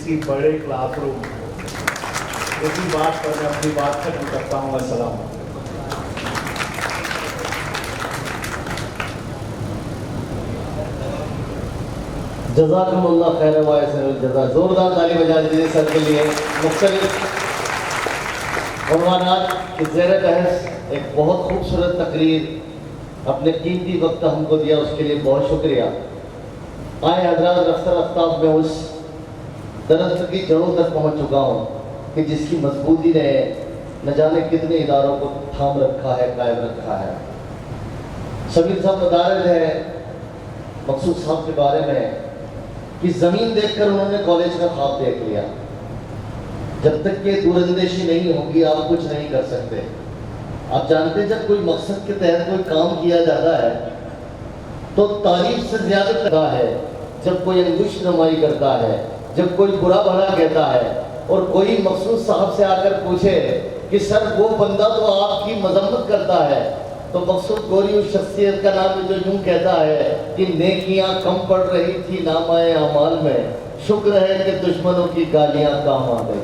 किसी बड़े क्लासरूम में। इसी बात पर मैं अपनी बात खत्म करता हूँ। अस्सलाम। जज़ाकुमुल्लाह खैर व अहसन जज़ा। ज़ोरदार ताली बजा दीजिए सर के लिए। मुख्तलिफ उन्वानात की ज़ेर बहस एक बहुत खूबसूरत तकरीर अपने कीमती वक्त हमको दिया, उसके लिए बहुत शुक्रिया। आए हज़रात, रफ्ता रफ्ता में उस दरख्त की जड़ों तक पहुँच चुका हूँ कि जिसकी मजबूती ने न जाने कितने इदारों को थाम रखा है, कायम रखा है। सबीर साहब बता रहे थे मकसूद साहब के बारे में कि ज़मीन देखकर उन्होंने कॉलेज का ख्वाब देख लिया। जब तक कि दूरंदेशी नहीं होगी आप कुछ नहीं कर सकते। आप जानते हैं जब कोई मकसद के तहत कोई काम किया जाता है तो तारीफ से ज्यादा करता है जब कोई अंगुश नमाई करता है, जब कोई बुरा भला कहता है और कोई मकसूद साहब से आकर पूछे कि सर वो बंदा तो आपकी मजम्मत करता है, तो मकसूद गोरी उस शख्सियत का नाम जो यूं कहता है कि नेकियां कम पड़ रही थी नामाए अमाल में, शुक्र है कि दुश्मनों की गालियां काम आ गई।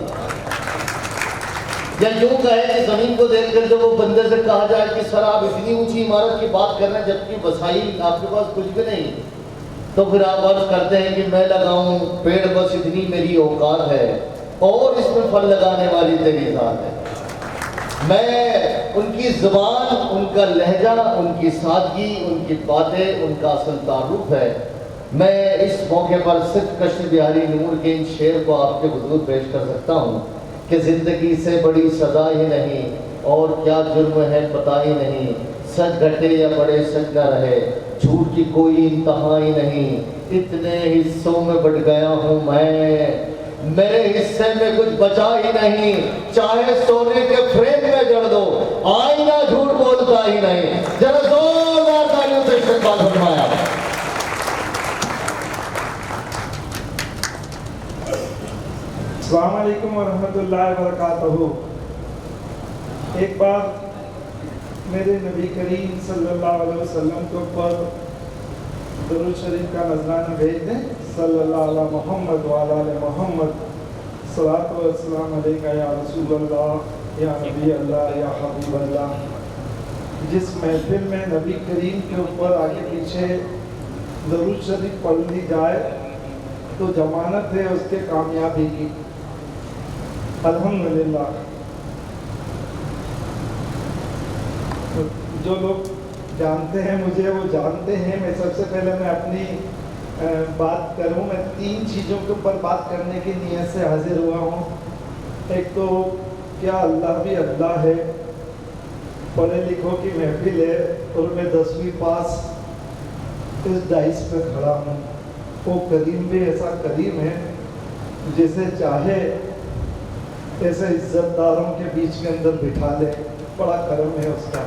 या यूं कहे कि जमीन को देखकर जब वो बंदे से कहा जाए कि सर आप इतनी ऊंची इमारत की बात कर रहे हैं जबकि वसाइल आपके पास कुछ भी नहीं, तो फिर आप अर्ज करते हैं कि मैं लगाऊं पेड़ बस इतनी मेरी औकात है और इसमें फल लगाने वाली तेरी जात है। मैं उनकी ज़ुबान, उनका लहजा, उनकी सादगी, उनकी बातें, उनका असल तारुफ है। मैं इस मौके पर सिर्फ कृष्ण बिहारी नूर के इन शेर को आपके हुजूर पेश कर सकता हूँ कि ज़िंदगी से बड़ी सजा ही नहीं और क्या जुर्म है पता ही नहीं, सच घटे या बड़े सच न रहे, झूठ की कोई इंतहा ही नहीं, इतने हिस्सों में बट गया हूँ मैं, मेरे हिस्से में कुछ बचा ही नहीं, चाहे सोने के फ्रेम में जड़ दो आईना झूठ बोलता ही नहीं। जरा जोरदार तालियों से इस्तकबाल फरमाया। अस्सलाम वालेकुम व रहमतुल्लाहि व बरकातहू। एक बार मेरे नबी करीम सल्लल्लाहु अलैहि वसल्लम के ऊपर दुरूद शरीफ का नजराना भेज दें। सल्लल्लाहु अला मोहम्मद व अला आले मोहम्मद, सलातो व सलाम अलैका या रसूल अल्लाह या नबी अल्लाह या हबीब अल्लाह। जिस महफिल में नबी करीम के ऊपर आगे पीछे दुरूद शरीफ पढ़ ली जाए तो जमानत है उसके कामयाबी की। अल्हम्दुलिल्लाह। जो लोग जानते हैं मुझे वो जानते हैं। मैं सबसे पहले मैं अपनी बात करूं। मैं तीन चीज़ों के ऊपर बात करने की नीयत से हाजिर हुआ हूं। एक तो क्या अल्लाह भी अल्लाह है, पढ़े लिखों की महफिल है और मैं 10वीं पास इस डाइस पे खड़ा हूँ। वो करीम भी ऐसा करीम है जिसे चाहे ऐसे इज्जतदारों के बीच के अंदर बिठा ले, बड़ा करम है उसका।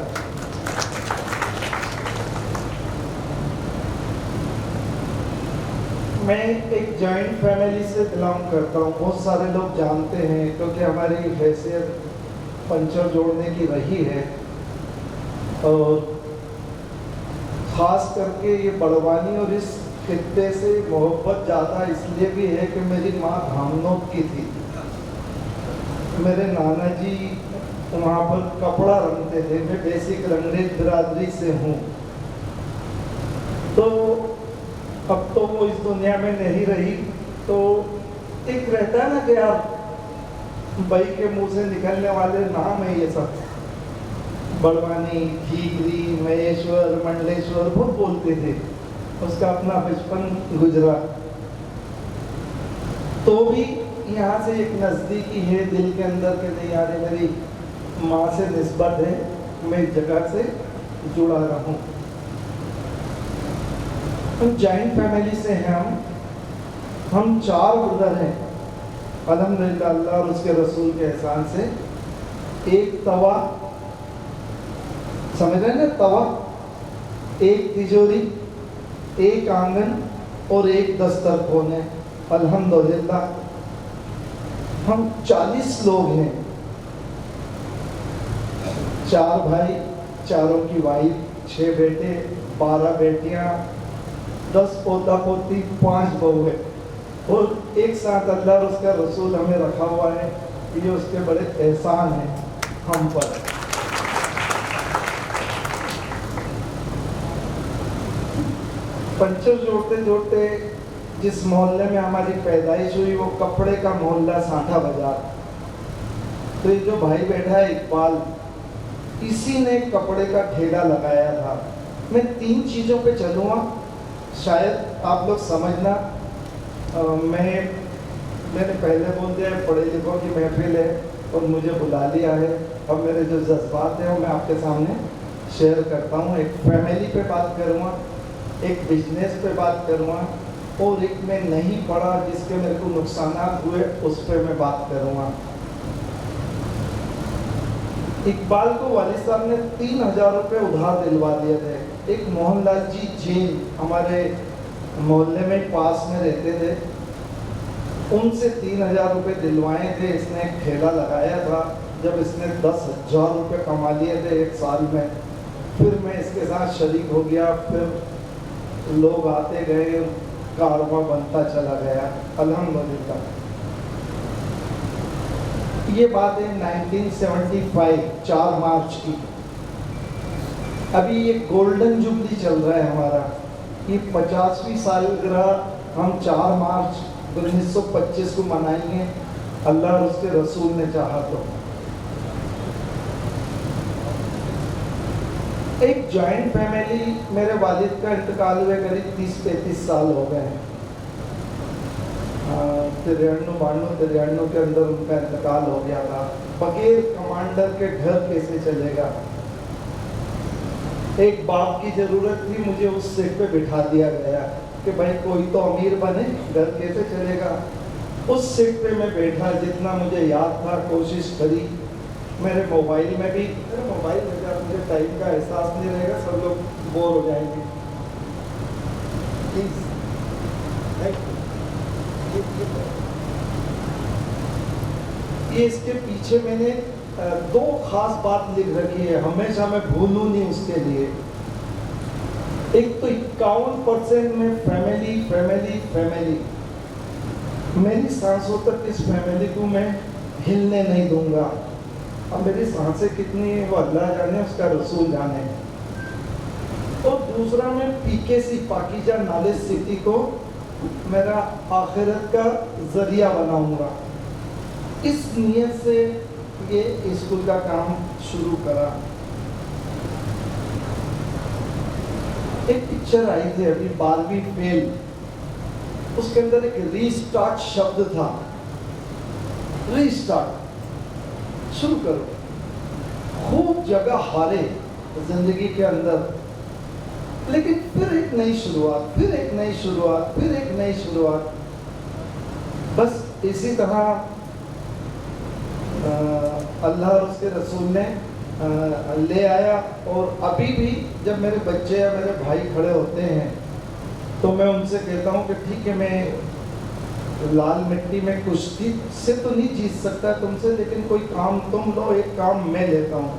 मैं एक जॉइंट फैमिली से बिलोंग करता हूँ। बहुत सारे लोग जानते हैं क्योंकि हमारी हैसियत पंचर जोड़ने की रही है। और ख़ास करके ये बड़वानी और इस खित्ते से मोहब्बत ज़्यादा इसलिए भी है कि मेरी माँ धामनोद की थी। मेरे नाना जी वहाँ पर कपड़ा रंगते थे। मैं बेसिक रंगरेज बिरादरी से हूँ। तो अब तो वो इस दुनिया में नहीं रही, तो एक रहता है ना कि यार भाई के मुंह से निकलने वाले नाम है ये सब। बड़वानी, ठीकरी, महेश्वर, मंडलेश्वर बहुत बोलते थे। उसका अपना बचपन गुजरा। तो भी यहाँ से एक नज़दीकी है दिल के अंदर के नहीं यार मेरी माँ से निस्बत है, मैं इस जगह से जुड़ा रहूँ। हम जॉइंट फैमिली से हैं। हम 4 ब्रदर हैं अल्हम्दुलिल्लाह अल्लाह और उसके रसूल के एहसान से। एक तवा, समझ रहे हैं ना, तवा, एक तिजोरी, एक आंगन और एक दस्तरखान है। अल्हम्दुलिल्लाह हम 40 लोग हैं। 4 भाई, चारों की वाइफ, 6 बेटे, 12 बेटियां, 10 पोता पोती, 5 बहू है। और एक साथ अल्लाह और उसका रसूल हमें रखा हुआ है, ये उसके बड़े एहसान हैं हम पर। पंचर जोड़ते जोड़ते जिस मोहल्ले में हमारी पैदाइश हुई वो कपड़े का मोहल्ला सांठा बाजार। तो ये जो भाई बैठा है इकबाल, इसी ने कपड़े का ठेला लगाया था। मैं 3 चीज़ों पे चलूँगा, शायद आप लोग समझना। मैंने पहले बोल दिया पढ़े लिखों की महफिल है और मुझे बुला लिया है। अब मेरे जो जज्बात हैं वो मैं आपके सामने शेयर करता हूँ। एक फैमिली पे बात करूँगा, एक बिजनेस पे बात करूँगा, और एक मैं नहीं पढ़ा जिसके मेरे को नुकसानात हुए उस पर मैं बात करूँगा। इकबाल को वालिद साहब ने 3000 रुपये उधार दिलवा दिए थे। एक मोहनलाल जी जैन हमारे मोहल्ले में पास में रहते थे, उनसे 3000 रुपये दिलवाए थे। इसने एक ठेला लगाया था। जब इसने 10,000 रुपये कमा लिए थे 1 साल में, फिर मैं इसके साथ शरीक हो गया। फिर लोग आते गए, कारोबार बनता चला गया अल्हम्दुलिल्लाह। ये बात है 1975 4 मार्च की। अभी ये गोल्डन जुबली चल रहा है हमारा। ये 50वीं सालगिरह हम 4 मार्च 1925 को मनाएंगे, अल्लाह और उसके रसूल ने चाहा तो। एक जॉइंट फैमिली, मेरे वालिद का इंतकाल हुए करीब 30-35 साल हो गए हैं। 93-92 के अंदर उनका इंतकाल हो गया था। बगैर कमांडर के घर कैसे चलेगा? एक बाप की जरूरत थी, मुझे उस सीट पे बिठा दिया गया कि भाई कोई तो अमीर बने, घर कैसे चलेगा। उस सीट पे मैं बैठा, जितना मुझे याद था कोशिश करी। मेरे मोबाइल में भी, मोबाइल में क्या, मुझे टाइम का एहसास नहीं रहेगा, सब लोग बोर हो जाएंगे। प्लीज ये इसके पीछे मैंने 2 खास बात लिख रखी है, हमेशा मैं भूलूं नहीं उसके लिए। एक तो 51% में फैमिली फैमिली फैमिली। मेरी सांसों तक इस फैमिली को मैं हिलने नहीं दूंगा। अब मेरी सांसें कितनी है वो अल्लाह जाने, उसका रसूल जाने। और दूसरा, मैं PKC पाकीजा नॉलेज सिटी को मेरा आखिरत का जरिया बनाऊंगा। इस नियत से ये स्कूल का काम शुरू करा। एक पिक्चर आई थी अभी 12वीं फेल, उसके अंदर एक रीस्टार्ट शब्द था। रीस्टार्ट, शुरू करो। खूब जगह हारे जिंदगी के अंदर, लेकिन फिर एक नई शुरुआत, फिर एक नई शुरुआत, फिर एक नई शुरुआत। बस इसी तरह अल्लाह और उसके रसूल ने ले आया। और अभी भी जब मेरे बच्चे या मेरे भाई खड़े होते हैं तो मैं उनसे कहता हूँ कि ठीक है, मैं लाल मिट्टी में कुश्ती से तो नहीं जीत सकता तुमसे, लेकिन कोई काम तुम लो, एक काम मैं लेता हूँ।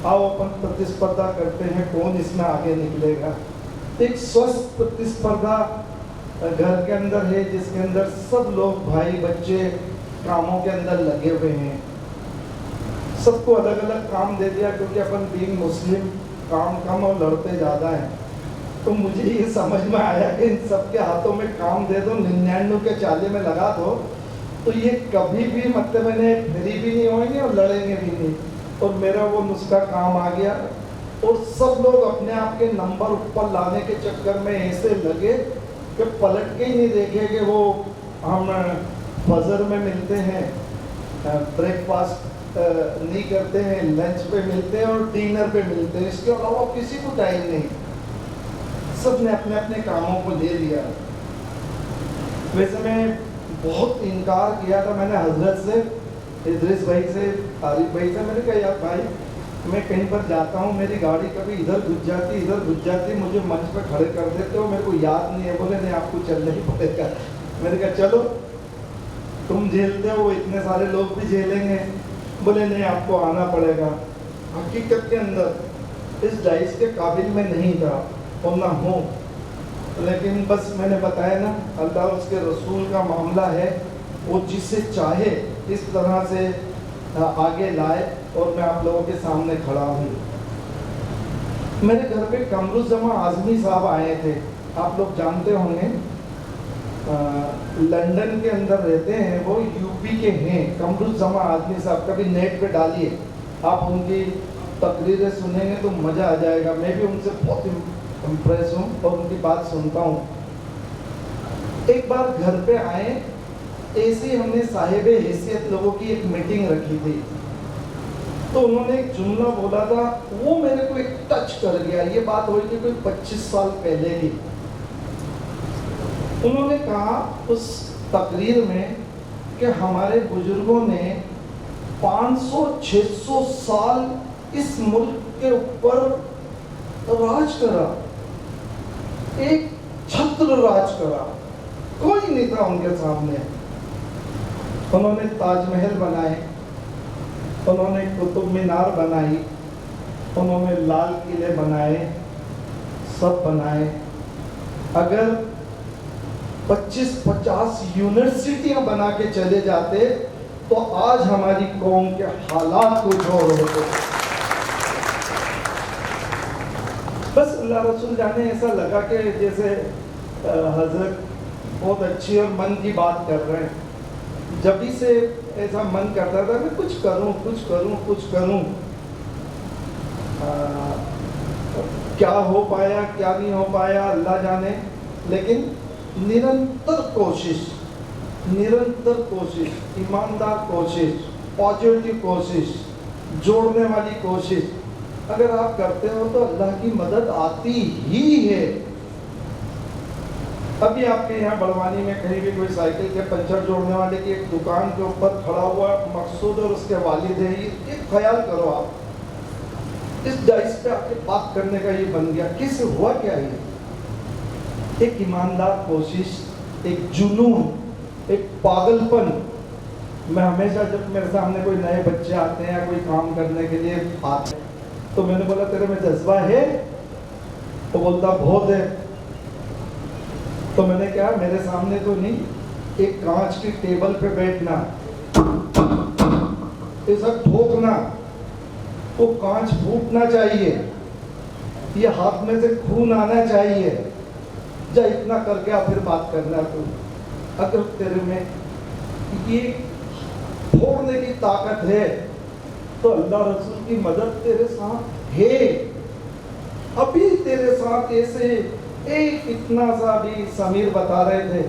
आओ अपन प्रतिस्पर्धा करते हैं, कौन इसमें आगे निकलेगा। एक स्वस्थ प्रतिस्पर्धा घर के अंदर है, जिसके अंदर सब लोग भाई बच्चे कामों के अंदर लगे हुए हैं। सबको अलग अलग काम दे दिया, क्योंकि अपन बीइंग मुस्लिम काम कम और लड़ते ज़्यादा हैं। तो मुझे ये समझ में आया कि इन सबके हाथों में काम दे दो, 99 के चाले में लगा दो, तो ये कभी भी मतलब मैंने फ्री भी नहीं होंगे और लड़ेंगे भी नहीं। और मेरा वो नुस्खा काम आ गया। और सब लोग अपने आप के नंबर ऊपर लाने के चक्कर में ऐसे लगे कि पलट के ही नहीं देखे कि वो हम फजर में मिलते हैं, ब्रेकफास्ट नहीं करते हैं, लंच पे मिलते हैं और डिनर पे मिलते हैं, इसके अलावा किसी को टाइम नहीं। सब ने अपने अपने कामों को ले लिया। वैसे मैं बहुत इनकार किया था मैंने हजरत से, इदरीस भाई से, तारिक भाई से। मैंने कहा यार भाई, मैं कहीं पर जाता हूँ, मेरी गाड़ी कभी इधर घुस जाती, इधर घुस जाती, मुझे मंच पर खड़े कर देते हो, मेरे को याद नहीं है। बोले नहीं, आपको चलना ही पड़ेगा। मैंने कहा चलो, तुम झेलते हो, इतने सारे लोग भी झेलेंगे। बोले नहीं, आपको आना पड़ेगा। हकीकत के अंदर इस डाइस के काबिल में नहीं था और ना हूँ, लेकिन बस मैंने बताया ना, अल्लाह उसके रसूल का मामला है, वो जिसे चाहे इस तरह से आगे लाए और मैं आप लोगों के सामने खड़ा हूँ। मेरे घर पे कमरुज़्ज़मा आज़मी साहब आए थे, आप लोग जानते होंगे, लंदन के अंदर रहते हैं, वो यूपी के हैं। कमरुज़्ज़मा आज़मी साहब, कभी नेट पे डालिए, आप उनकी तकरीरें सुनेंगे तो मज़ा आ जाएगा। मैं भी उनसे बहुत इम्प्रेस हूँ और उनकी बात सुनता हूँ। एक बार घर पे आए, ऐसे हमने साहिब हैसियत लोगों की एक मीटिंग रखी थी, तो उन्होंने एक जुमला बोला था, वो मेरे को एक टच कर गया। ये बात हुई थी कोई 25 साल पहले की। उन्होंने कहा उस तकरीर में कि हमारे बुजुर्गों ने 500-600 साल इस मुल्क के ऊपर राज करा, एक छत्र राज करा, कोई नहीं था उनके सामने। उन्होंने ताजमहल बनाए, उन्होंने कुतुब मीनार बनाई, उन्होंने लाल किले बनाए, सब बनाए। अगर 25-50 यूनिवर्सिटियां बना के चले जाते तो आज हमारी कौम के हालात कुछ और होते। बस अल्लाह रसूल जाने, ऐसा लगा कि जैसे हजरत बहुत अच्छी और मन की बात कर रहे हैं। जब भी से ऐसा मन करता था मैं कुछ करूं, कुछ करूं, कुछ करूं। क्या हो पाया क्या नहीं हो पाया अल्लाह जाने, लेकिन निरंतर कोशिश, निरंतर कोशिश, ईमानदार कोशिश, पॉजिटिव कोशिश, जोड़ने वाली कोशिश अगर आप करते हो तो अल्लाह की मदद आती ही है। अभी आपके यहाँ बड़वानी में कहीं भी कोई साइकिल के पंचर जोड़ने वाले की एक दुकान के ऊपर खड़ा हुआ मकसूद और उसके वालिद है, ये ख्याल करो आप, इस डाइस पे आपके बात करने का ये बन गया, कैसे हुआ क्या ये? एक ईमानदार कोशिश, एक जुनून, एक पागलपन। मैं हमेशा जब मेरे सामने कोई नए बच्चे आते हैं या कोई काम करने के लिए आते हैं तो मैंने बोला तेरे में जज्बा है? तो बोलता बहुत है। तो मैंने कहा मेरे सामने तो नहीं, एक कांच की टेबल पे बैठना, ऐसा ठोकना, वो कांच फूटना चाहिए, ये हाथ में से खून आना चाहिए, जा इतना करके आप फिर बात करना। तो अगर तेरे में ये फोड़ने की ताकत है तो अल्लाह रसूल की मदद तेरे साथ है। अभी तेरे साथ ऐसे एक इतना सा भी समीर बता रहे थे,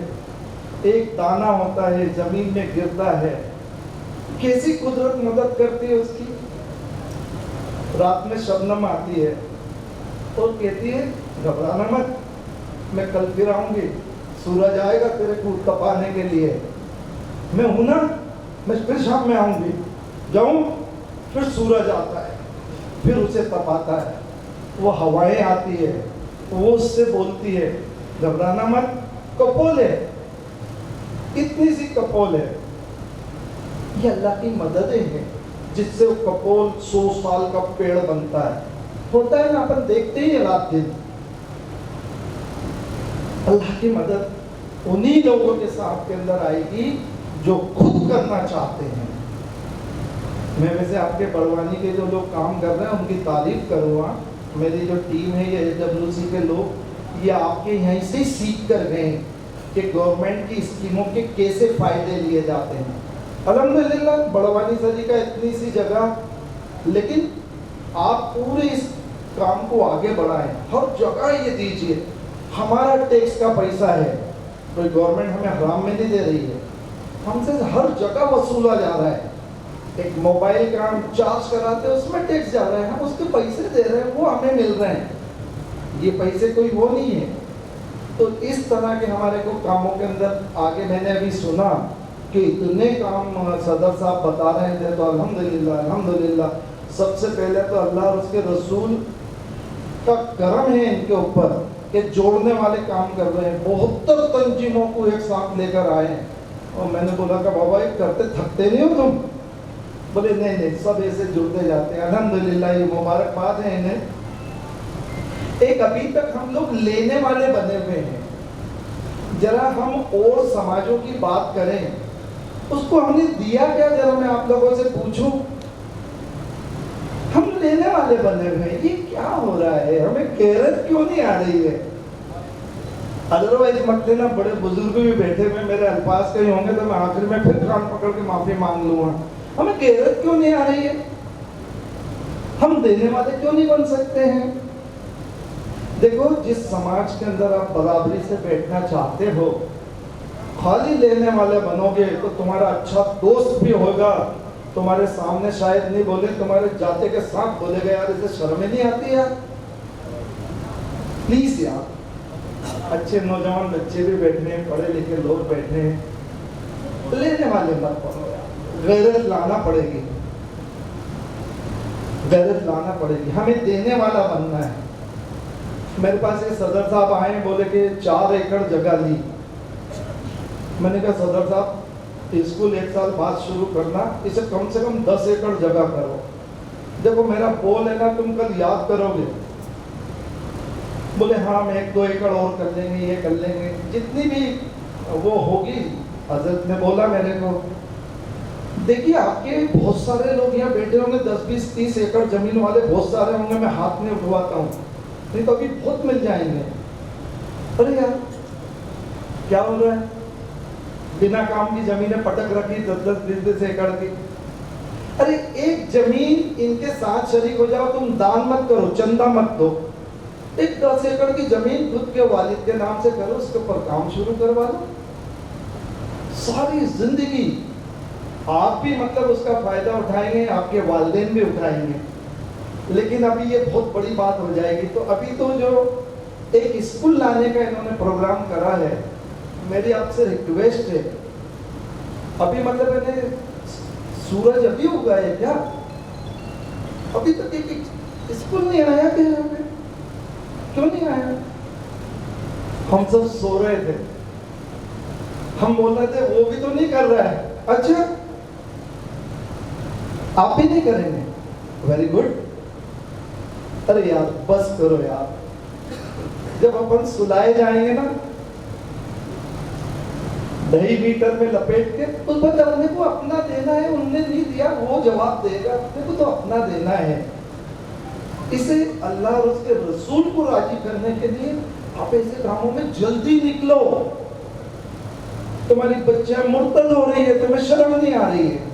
एक दाना होता है जमीन में गिरता है, कैसी कुदरत मदद करती है उसकी। रात में शबनम आती है और कहती है घबराना मत, मैं कल फिर आऊंगी, सूरज आएगा तेरे को तपाने के लिए, मैं हूं ना, मैं फिर शाम में आऊंगी। जाऊं, फिर सूरज आता है, फिर उसे तपाता है। वो हवाएं आती है, वो उससे बोलती है घबराना मत, कपोल है, इतनी सी कपोल है। ये अल्लाह की मददें हैं जिससे वो कपोल 100 साल का पेड़ बनता है। होता है ना, अपन देखते ही है रात दिन। अल्लाह की मदद उन्हीं लोगों के साथ के अंदर आएगी जो खुद करना चाहते हैं। मैं वैसे आपके बड़वानी के जो लोग काम कर रहे हैं उनकी तारीफ करूँगा। मेरी जो टीम है ये AWC के लोग, ये आपके यहीं से सीख कर गए कि गवर्नमेंट की स्कीमों के कैसे फायदे लिए जाते हैं। अल्हम्दुलिल्लाह बड़वानी सजी का इतनी सी जगह, लेकिन आप पूरे इस काम को आगे बढ़ाएं, हर जगह ये दीजिए। हमारा टैक्स का पैसा है, कोई गवर्नमेंट हमें हराम में नहीं दे रही है, हमसे हर जगह वसूला जा रहा है। एक मोबाइल का हम चार्ज कराते हैं उसमें टैक्स जा रहा है, हम उसके पैसे दे रहे हैं, वो हमें मिल रहे हैं, ये पैसे कोई वो नहीं है। तो इस तरह के हमारे को कामों के अंदर आगे मैंने अभी सुना कि इतने काम सदर साहब बता रहे थे, तो अल्हम्दुलिल्लाह अल्हम्दुलिल्लाह। सबसे पहले तो अल्लाह और उसके रसूल का करम है इनके ऊपर कि जोड़ने वाले काम कर रहे हैं। 72 तंजीमों को एक साथ लेकर आए हैं। और मैंने बोला कि बाबा ये करते थकते नहीं हो तुम? बोले नहीं नहीं, सब ऐसे जुड़ते जाते हैं। अल्हम्दुलिल्लाह, ये मुबारकबाद है इन्हें। एक अभी तक हम लोग लेने वाले बने हुए हैं। जरा हम और समाजों की बात करें, उसको हमने दिया क्या, जरा मैं आप लोगों से पूछूं। हम लेने वाले बने हुए हैं, ये क्या हो रहा है, हमें गैरत क्यों नहीं आ रही है। अदरवाइज मत लेना, बड़े बुजुर्ग भी बैठे हुए मेरे अल्फाज कहीं होंगे तो मैं आखिर में फिर कान पकड़ के माफी मांग लूंगा। हमें गैरत क्यों नहीं आ रही है, हम देने वाले क्यों नहीं बन सकते हैं। देखो, जिस समाज के अंदर आप बराबरी से बैठना चाहते हो, खाली लेने वाले बनोगे तो तुम्हारा अच्छा दोस्त भी होगा, तुम्हारे सामने शायद नहीं बोले, तुम्हारे जाते के साथ बोलेगा यार इसे शर्म ही नहीं आती यार। प्लीज यार, अच्छे नौजवान बच्चे भी बैठे हैं, पढ़े लिखे लोग बैठे हैं, लेने वाले मत बनो यार। गैरत लाना पड़ेगी, गैरत लाना पड़ेगी, हमें देने वाला बनना है। मेरे पास एक सदर साहब आए, बोले कि 4 एकड़ जगह ली। मैंने कहा सदर साहब, स्कूल 1 साल बाद शुरू करना, इसे कम से कम 10 एकड़ जगह करो। देखो मेरा बोल है ना, तुम कल याद करोगे। बोले हाँ, हम 1-2 एकड़ और कर लेंगे, ये कर लेंगे, जितनी भी वो होगी। हजरत ने बोला मेरे को, देखिए आपके बहुत सारे लोग यहाँ बैठे होंगे, 10, 20, 30 एकड़ जमीन वाले बहुत सारे होंगे, मैं हाथ में उठवाता हूँ, नहीं तो अभी बहुत मिल जाएंगे। अरे यार क्या हो रहा है, बिना काम की जमीनें पटक रखी 10-10, 20-20 एकड़ की। अरे एक जमीन इनके साथ शरीक हो जाओ, तुम दान मत करो, चंदा मत दो, एक 10 एकड़ की जमीन खुद के वालिद के नाम से करो, उसके ऊपर काम शुरू करवा दो। सारी जिंदगी आप भी मतलब उसका फायदा उठाएंगे, आपके वालिदैन भी उठाएंगे। लेकिन अभी ये बहुत बड़ी बात हो जाएगी। तो अभी तो जो एक स्कूल लाने का इन्होंने प्रोग्राम करा है, मेरी आपसे रिक्वेस्ट है, अभी मतलब मैंने सूरज अभी उगा है क्या, अभी तक एक स्कूल नहीं आया क्या यहाँ पे, क्यों नहीं आया। हम सब सो रहे थे, हम बोल रहे थे वो भी तो नहीं कर रहा है। अच्छा आप भी नहीं करेंगे, वेरी गुड। अरे यार बस करो यार, जब अपन सुलाए जाएंगे ना दही मीटर में लपेट के, उस बंदे अपने को अपना देना है, उनने नहीं दिया वो जवाब देगा, अपने को तो अपना देना है। इसे अल्लाह और उसके रसूल को राजी करने के लिए आप ऐसे कामों में जल्दी निकलो। तुम्हारी बच्चियां मुर्तद हो रही है, तुम्हें शर्म नहीं आ रही है।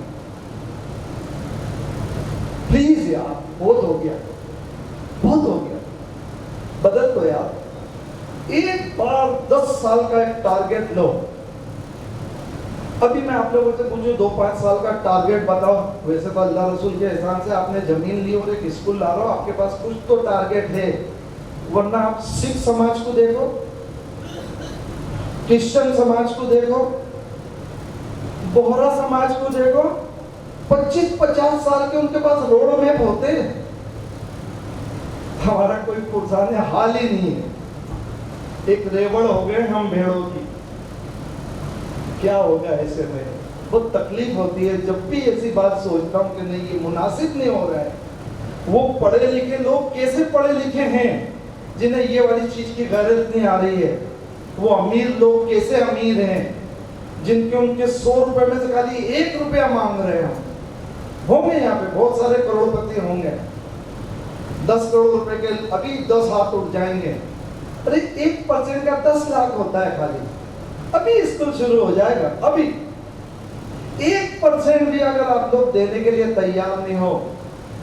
प्लीज यार, बहुत हो गया, बहुत हो गया, बदल दो यार। एक बार 10 साल का एक टारगेट लो। अभी मैं आप लोगों से पूछूं 2-5 साल का टारगेट बताओ। वैसे तो अल्लाह रसूल के एहसान से आपने जमीन ली और एक स्कूल ला रहे हो, आपके पास कुछ तो टारगेट है। वरना आप सिख समाज को देखो, क्रिश्चियन समाज को देखो, बोहरा समाज को देखो, 25-50 साल के उनके पास रोड मैप होते हैं। हमारा कोई पुरसान हाल ही नहीं है। एक रेवड़ हो गए हम भेड़ों की। क्या होगा ऐसे में, बहुत तकलीफ होती है जब भी ऐसी बात सोचता हूँ कि नहीं ये मुनासिब नहीं हो रहा है। वो पढ़े लिखे लोग कैसे पढ़े लिखे हैं जिन्हें ये वाली चीज की गैरत नहीं आ रही है। वो अमीर लोग कैसे अमीर हैं जिनके उनके 100 रुपए में से खाली 1 रुपया मांग रहे हैं। होंगे यहाँ पे बहुत सारे करोड़पति होंगे, 10 करोड़ रुपए के अभी 10 हाथ उठ जाएंगे। अरे 1% का 10 लाख होता है खाली। अभी स्कूल शुरू हो जाएगा, अभी 1% भी अगर आप लोग देने के लिए तैयार नहीं हो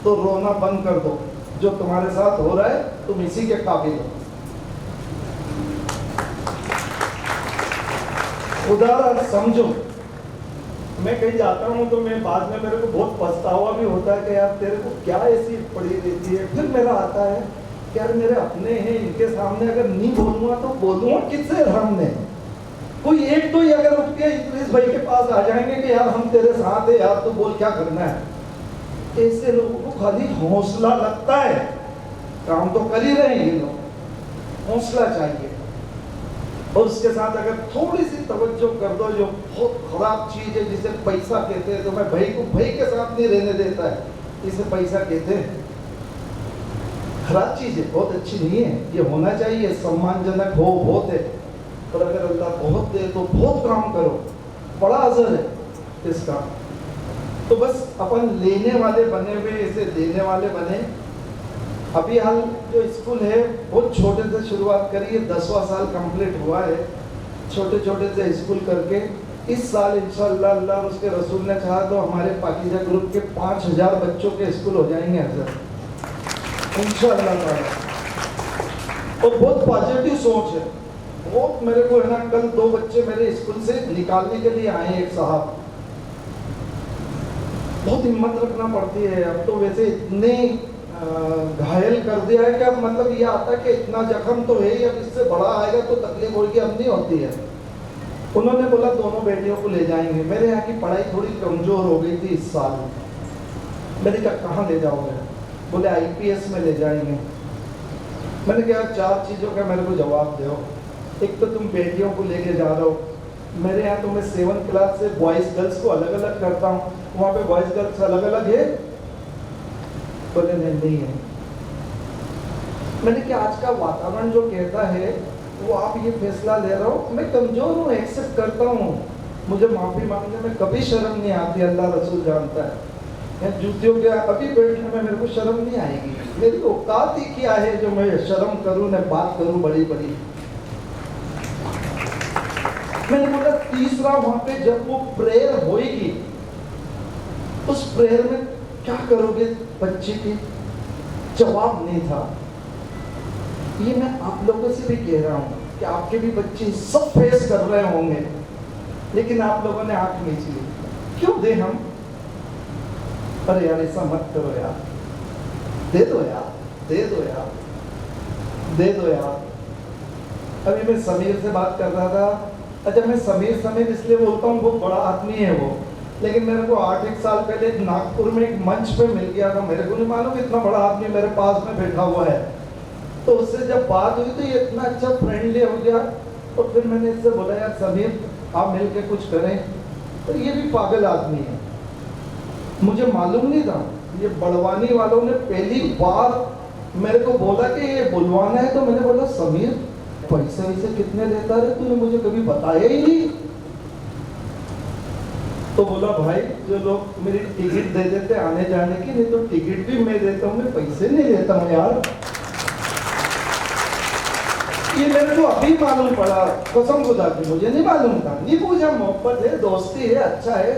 तो रोना बंद कर दो। जो तुम्हारे साथ हो रहा है तुम इसी के काबिल हो। उदाहरण समझो, मैं कहीं जाता हूँ तो मैं बाद में मेरे को बहुत पछतावा भी होता है कि यार तेरे को क्या ऐसी पड़ी रहती है। फिर मेरा आता है कि यार मेरे अपने हैं, इनके सामने अगर नहीं बोलूंगा तो बोलूंगा किससे सामने। कोई एक तो ही अगर उठ के इस भाई के पास आ जाएंगे कि यार हम तेरे साथ है यार, तो बोल क्या करना है। ऐसे लोगों को खाली हौसला लगता है, काम तो कर ही रहे हैं ये लोग, हौसला चाहिए। और उसके साथ अगर थोड़ी सी तवज्जो कर दो, जो बहुत खराब चीज है जिसे पैसा कहते हैं, तो मैं भाई को भाई के साथ नहीं रहने देता है, इसे पैसा कहते हैं। खराब चीज़ है, बहुत अच्छी नहीं है, ये होना चाहिए, सम्मानजनक हो बहुत है, पर अगर अल्लाह बहुत दे तो बहुत काम करो, बड़ा अजर है इसका। तो बस अपन लेने वाले बने हुए, इसे देने वाले बने। अभी हाल जो स्कूल है बहुत छोटे से शुरुआत करी है, 10वां साल कंप्लीट हुआ है, छोटे छोटे से स्कूल करके इस साल इंशाअल्लाह अल्लाह और उसके रसूल ने चाहा तो हमारे पाकीज़ा ग्रुप के 5000 बच्चों के स्कूल हो जाएंगे हज़रत इंशाअल्लाह ताला। और बहुत पॉजिटिव सोच है, बहुत मेरे को है ना, कल 2 बच्चे मेरे स्कूल से निकालने के लिए आए, एक साहब, बहुत हिम्मत रखना पड़ती है। अब तो वैसे इतने घायल कर दिया है कि अब मतलब ये आता कि इतना जख्म तो है ही, अब इससे बड़ा आएगा तो तकलीफ होगी, अब नहीं होती है। उन्होंने बोला दोनों बेटियों को ले जाएंगे। मेरे यहाँ की पढ़ाई थोड़ी कमज़ोर हो गई थी इस साल, मैंने कहा कहाँ ले जाओगे? बोले IPS में ले जाएंगे। मैंने कहा 4 चीज़ों का मेरे को जवाब दो। एक तो तुम बेटियों को लेके जा रहे हो, मेरे यहाँ तो मैं 7th क्लास से बॉयज़ गर्ल्स को अलग अलग करता हूँ, वहाँ पे बॉयज़ गर्ल्स अलग अलग है? बोले नहीं है। मैंने कहा आज का वातावरण जो कहता है वो आप ये फैसला ले रहे हो, मैं कमज़ोर हूँ, एक्सेप्ट करता हूँ, मुझे माफ़ी मांगने में कभी शर्म नहीं आती, अल्लाह रसूल जानता है। जूतियों के अभी बैठने में मेरे को शर्म नहीं आएगी, मेरी औकात ही क्या है जो मैं शर्म करूँ न बात करूँ बड़ी बड़ी। मैंने बोला तीसरा, वहां पे जब वो प्रेयर होएगी उस प्रेयर में क्या करोगे बच्चे के? जवाब नहीं था। ये मैं आप लोगों से भी कह रहा हूँ कि आपके भी बच्चे सब फेस कर रहे होंगे, लेकिन आप लोगों ने आंख नीच ली, क्यों दे हम? अरे यार ऐसा मत करो यार, दे दो यार, दे दो यार, दे दो यार। अभी मैं समीर से बात कर रहा था। अच्छा, मैं समीर इसलिए बोलता हूँ, बहुत बड़ा आदमी है वो, लेकिन मेरे को 8-1 साल पहले नागपुर में एक मंच पे मिल गया था, मेरे को नहीं मालूम इतना बड़ा आदमी मेरे पास में बैठा हुआ है। तो उससे जब बात हुई तो ये इतना अच्छा फ्रेंडली हो गया, और फिर मैंने इससे बोला यार समीर आप मिल के कुछ करें। तो ये भी पागल आदमी है, मुझे मालूम नहीं था। ये बड़वानी वालों ने पहली बार मेरे को बोला कि ये बुलवाना है, तो मैंने बोला समीर पैसे वैसे कितने लेता रहे, तूने मुझे कभी बताया ही नहीं। तो बोला भाई जो लोग मेरी टिकट दे देते आने जाने की, नहीं तो टिकट भी मैं देता हूँ, मैं पैसे नहीं लेता हूँ यार। ये मेरे को अभी मालूम पड़ा, कसम खुदा की मुझे नहीं मालूम था। नहीं पूछा, मोहब्बत है, दोस्ती है, अच्छा है,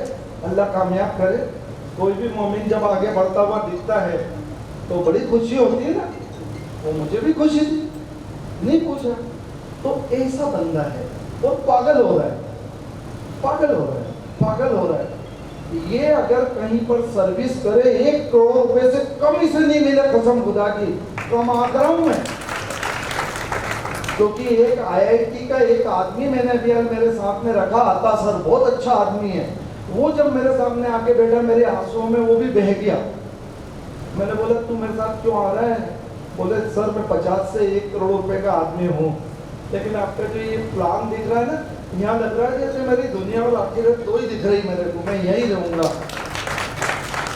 अल्लाह कामयाब करे। कोई भी मोमिन जब आगे बढ़ता हुआ दिखता है तो बड़ी खुशी होती है ना, वो मुझे भी खुशी थी, नहीं पूछा। तो ऐसा बंदा है, वो पागल हो रहा है, पागल हो रहा है, पागल हो रहा है। ये अगर कहीं पर सर्विस करे 1 करोड़ रुपए से कम इसे नहीं मिले, कसम खुदा की कमा रहा हूं मैं। क्योंकि एक IIT का एक आदमी मैंने अभी मेरे साथ में रखा, आता सर, बहुत अच्छा आदमी है, वो जब मेरे सामने आके बैठा, मेरे आंसुओं में वो भी बह गया। मैंने बोला तू मेरे साथ क्यों आ रहा है? बोले सर मैं 50 से 1 करोड़ रुपए का आदमी हूँ, लेकिन आपका जो ये प्लान दिख रहा है ना, यहाँ लग रहा है जैसे मेरी दुनिया और आखिरत 2 ही दिख रही मेरे को, मैं यही रहूंगा।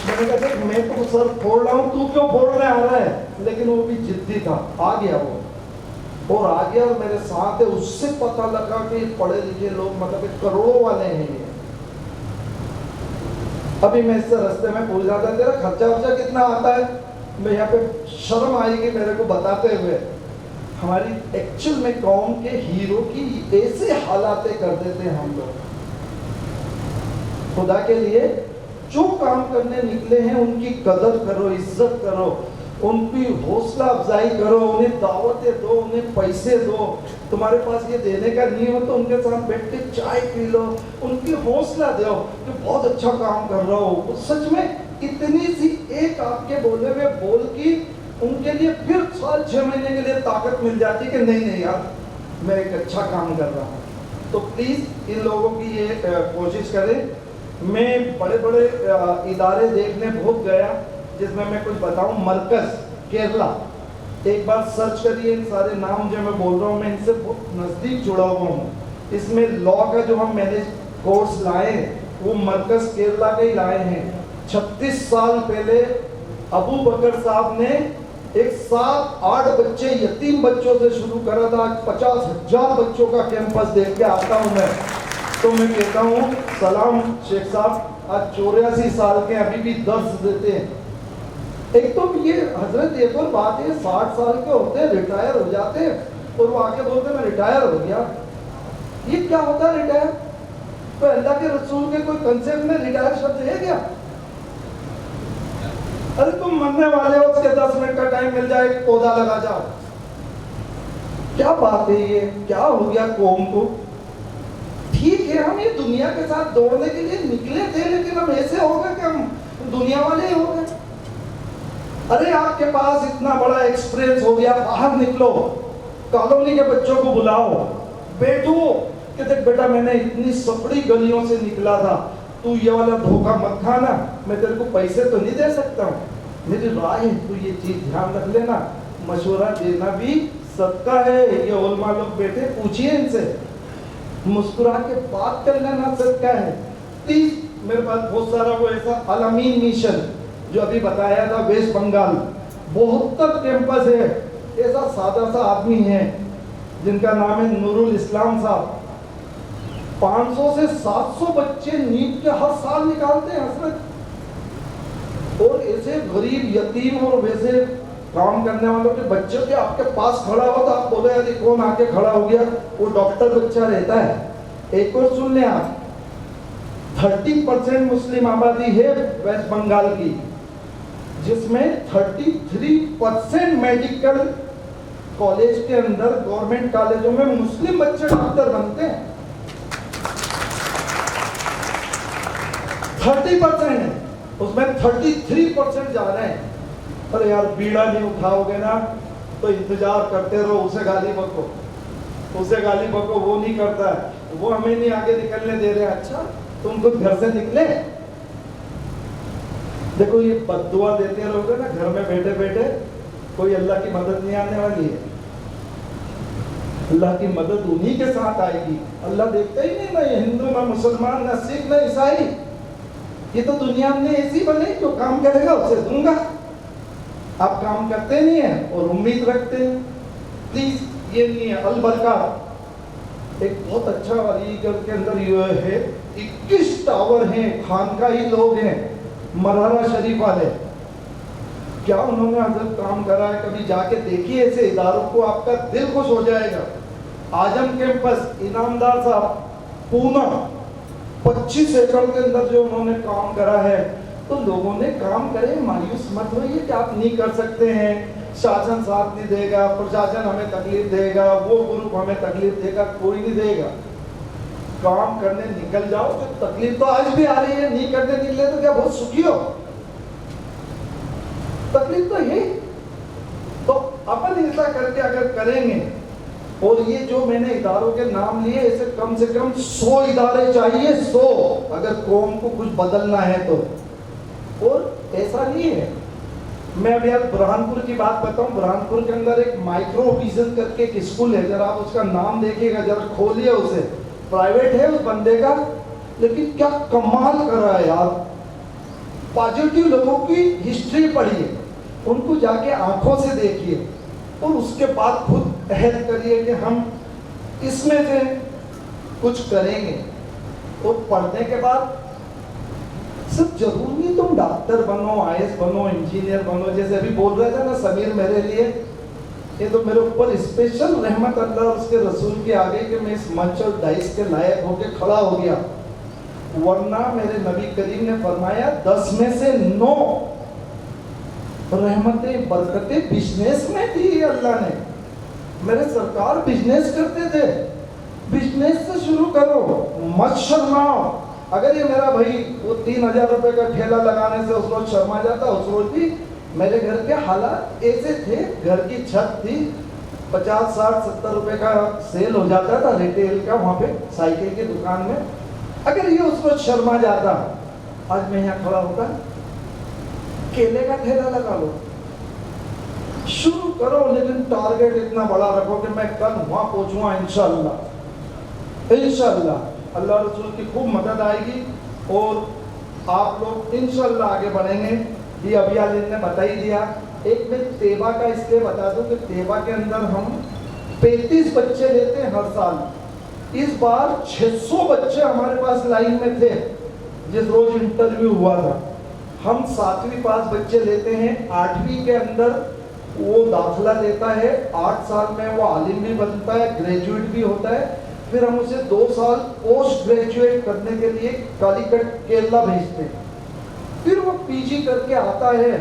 मैंने कहा देख मैं तो सर फोड़ रहा हूँ, तू क्यों फोड़ने आ रहा है? लेकिन वो भी जिद्दी था, आ गया वो, और आ गया और मेरे साथ है। उससे पता लगा कि पढ़े लिखे लोग मतलब करोड़ों वाले हैं ये। अभी मैं इससे रास्ते में पूछ रहा था तेरा खर्चा वर्चा कितना आता है? मैं यहाँ पे शर्म आएगी मेरे को बताते हुए, हमारी एक्चुअल में कौम के हीरो की ऐसे हालातें कर देते हैं हम लोग। खुदा के लिए जो काम करने निकले हैं उनकी कदर करो, इज्जत करो, उनकी हौसला अफजाई करो, उन्हें दावतें दो, उन्हें पैसे दो। तुम्हारे पास ये देने का नहीं हो तो उनके साथ बैठ के चाय पी लो, उनकी हौसला दो कि बहुत अच्छा काम कर रहा हो। सच में इतनी सी एक आपके बोले हुए बोल की उनके लिए फिर 6 महीने के लिए ताकत मिल जाती है कि नहीं यार मैं एक अच्छा काम कर रहा हूँ। तो प्लीज़ इन लोगों की ये कोशिश करें। मैं बड़े बड़े इदारे देखने बहुत गया, जिसमें मैं कुछ बताऊं, मरकज केरला, एक बार सर्च करिए इन सारे नाम जो मैं बोल रहा हूँ, मैं इनसे बहुत नज़दीक जुड़ा हुआ हूँ। इसमें लॉ का जो हम मैंने कोर्स लाए वो मरकज केरला के ही लाए हैं। 36 साल पहले अबू बकर साहब ने एक 7-8 बच्चे यतीम बच्चों से शुरू करा था, आज 50,000 बच्चों का कैंपस देख के आता हूँ मैं। तो मैं कहता हूँ सलाम शेख साहब, आज 84 साल के अभी भी दर्स देते हैं। एक तो ये हजरत एक और बात है, 60 साल के होते हैं रिटायर हो जाते हैं और वो आके बोलते हैं मैं रिटायर हो गया। ये क्या होता है रिटायर? तो अल्लाह के रसूल के कोई कंसेप्ट में रिटायर शब्द है क्या? अरे तुम मरने वाले हो, उसके 10 मिनट का टाइम मिल जाए, एक पौधा लगा जाओ। क्या बात है ये? क्या हो गया कौम को? ठीक है हम ये दुनिया के साथ दौड़ने के लिए निकले थे, लेकिन हम ऐसे हो गए कि हम दुनिया वाले ही हो गए। अरे आपके पास इतना बड़ा एक्सपीरियंस हो गया, बाहर निकलो, कॉलोनी के बच्चों को बुलाओ, बैठो कि देख बेटा मैंने इतनी सकड़ी गलियों से निकला था, तू ये वाला धोखा मत खाना, मैं तेरे को पैसे तो नहीं दे सकता हूँ, मेरी राय है तू ये चीज ध्यान रख लेना, मशवरा देना भी सदका है। ये उलमा लोग बैठे, पूछिए इनसे, मुस्कुरा के बात कर लेना सदका है। 30 मेरे पास बहुत सारा वो ऐसा अल-अमीन मिशन जो अभी बताया था वेस्ट बंगाल, 72 कैंपस है। ऐसा सादा सा आदमी है जिनका नाम है नूरुल इस्लाम साहब, 500 से 700 बच्चे नीट के हर साल निकालते हैं हजरत। और ऐसे गरीब यतीम और वैसे काम करने वालों के बच्चे के आपके पास खड़ा हो तो आप बोले अरे कौन आके खड़ा हो गया, वो डॉक्टर बच्चा रहता है। एक और सुन लें आप, 30% मुस्लिम आबादी है वेस्ट बंगाल की, जिसमें 33% मेडिकल कॉलेज के अंदर गवर्नमेंट कॉलेजों में मुस्लिम बच्चे डॉक्टर बनते हैं। 30% है, उसमें 33% जा रहे हैं। अरे यार बीड़ा नहीं उठाओगे ना तो इंतजार करते रहो, उसे गाली बको, उसे गाली बको, वो नहीं करता है, वो हमें नहीं आगे निकलने दे रहे। अच्छा तुम खुद घर से निकले? देखो ये बद्दुआ देते रहोगे ना घर में बैठे बैठे, कोई अल्लाह की मदद नहीं आने वाली है। अल्लाह की मदद उन्हीं के साथ आएगी। अल्लाह देखता ही नहीं ना ये हिंदू ना मुसलमान ना सिख ना ईसाई, ये तो दुनिया में ऐसी बने जो काम करेगा उसे दूंगा। आप काम करते नहीं है और उम्मीद रखते हैं, प्लीज ये नहीं है। अलबरका एक बहुत अच्छा अलीगढ़ के अंदर ये है, 21 टावर हैं, खानकाही लोग हैं, मरहरा शरीफ वाले। क्या उन्होंने हजरत काम करा है? कभी जाके देखिए ऐसे इदारों को, आपका दिल खुश हो जाएगा। आजम कैंपस, इनामदार साहब, पूना, 25 एकड़ के अंदर जो उन्होंने काम करा है। तो लोगों ने काम करे, मायूस मत होइए कि आप नहीं कर सकते हैं, शासन साथ नहीं देगा, प्रशासन हमें तकलीफ देगा, वो ग्रुप हमें तकलीफ देगा, कोई नहीं देगा। काम करने निकल जाओ, तो तकलीफ तो आज भी आ रही है, नहीं करने निकले तो क्या बहुत सुखी हो? तकलीफ तो है। तो अपन ऐसा करके अगर करेंगे, और ये जो मैंने इदारों के नाम लिए, ऐसे कम से कम 100 इदारे चाहिए, 100, अगर कौम को कुछ बदलना है तो। और ऐसा नहीं है, मैं अभी आज बुरहानपुर की बात बताऊं, बुरहानपुर के अंदर एक माइक्रो विजन करके एक स्कूल है, जरा आप उसका नाम देखिएगा, जरा खोलिए उसे, प्राइवेट है उस बंदे का, लेकिन क्या कमाल कर रहा है यार। पॉजिटिव लोगों की हिस्ट्री पढ़िए, उनको जाके आंखों से देखिए और उसके बाद खुद अहद करिए कि हम इसमें से कुछ करेंगे। और पढ़ने के बाद सब जरूरी नहीं तुम डॉक्टर बनो, IAS बनो, इंजीनियर बनो, जैसे अभी बोल रहे थे ना समीर मेरे लिए, ये तो मेरे ऊपर स्पेशल रहमत अल्लाह और उसके रसूल के आगे कि मैं इस मंच और डाइस के लायक होके खड़ा हो गया, वरना मेरे नबी करीम ने फरमाया 10 में से 9 रहमतें बरकतें बिजनेस में दी अल्लाह ने। मेरे सरकार बिजनेस करते थे, बिजनेस से शुरू करो, मत शर्माओ। अगर ये मेरा भाई वो 3000 रुपए का ठेला लगाने से उस रोज शर्मा जाता, उस रोज भी मेरे घर के हालात ऐसे थे, घर की छत थी, 50, 60, 70 रुपए का सेल हो जाता था रिटेल का वहां पे साइकिल की दुकान में। अगर ये उस रोज शर्मा जाता, आज मैं यहाँ खड़ा होता, केले का ठेला लगा लो, शुरू करो, लेकिन टारगेट इतना बड़ा रखो कि मैं कल वहां पहुंचूंगा इंशाल्लाह। इंशाल्लाह अल्लाह रसूल की खूब मदद आएगी और आप लोग इंशाल्लाह आगे बढ़ेंगे। ये अभी ने बता ही दिया, एक मैं तेबा का इसलिए बता दूं कि तेबा के अंदर हम 35 बच्चे लेते हैं हर साल। इस बार 600 बच्चे हमारे पास लाइन में थे जिस रोज इंटरव्यू हुआ था। हम 7वीं पास बच्चे लेते हैं, 8वीं के अंदर वो दाखिला लेता है, 8 साल में वो आलिम भी बनता है, ग्रेजुएट भी होता है। फिर हम उसे 2 साल पोस्ट ग्रेजुएट करने के लिए कालीकट केरला भेजते हैं। फिर वो पीजी करके आता है,